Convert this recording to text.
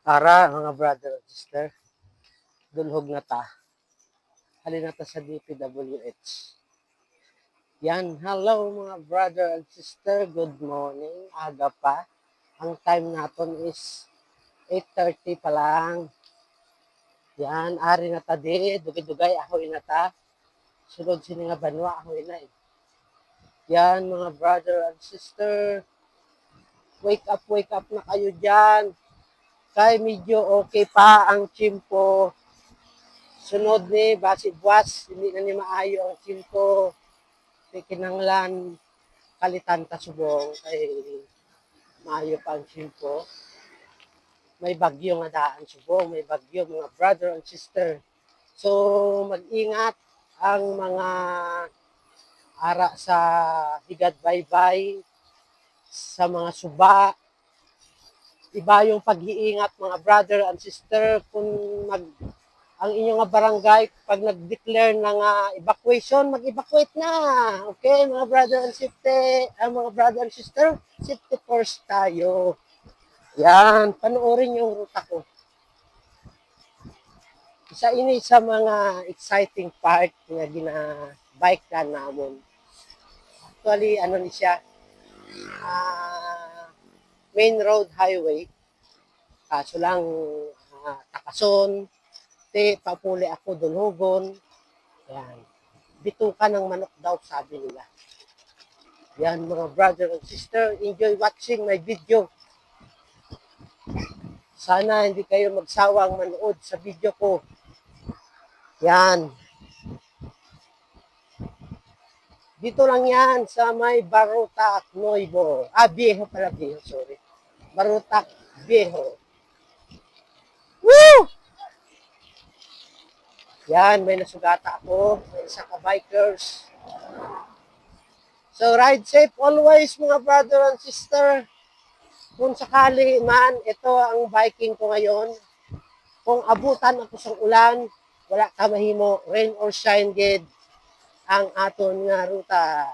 Ara, mga brother at sister, dulhog na ta. Halina ta sa DPWH. Yan, hello mga brother and sister, good morning, aga pa. Ang time naton is 8:30 pa lang. Yan, ari na ta di, dugay-dugay, ahoy na ta. Sunod sini nga banwa, ahoy na eh. Yan, mga brother and sister, wake up na kayo dyan. Kay medyo okay pa ang chimpo. Sunod ni basi buwas, hindi na ni maayo ang chimpo. Kay kinanglan kalitan ta subong kay maayo pa ang chimpo. May bagyo nga daan subong, may bagyo mga brother and sister. So mag-ingat ang mga ara sa higad baybay, sa mga suba. Iba yung pag-iingat mga brother and sister kung ang inyong nga barangay pag nag-declare ng evacuation, mag-evacuate na. Okay, mga brother and sister, mga brother and sister, safety first tayo. Yan, panoorin yung ruta ko. Isa ini sa mga exciting part nga gina-bike na namon. Actually, ano ni siya, main road highway. Kaso lang, takason, papuli ako dulhugon. Yan. Bituka ng manok daw, sabi nila. Yan, mga brother and sister, enjoy watching my video. Sana hindi kayo magsawang manood sa video ko. Yan. Dito lang yan sa may Barotac Nuevo. Viejo pala, Viejo, sorry. Barotac Viejo. Woo! Yan, may nasugata ako. May isa ka bikers. So, ride safe always, mga brother and sister. Kung sakali man, ito ang biking ko ngayon. Kung abutan ako sa ulan, wala ka mahimo, rain or shine, gid ang aton nga ruta.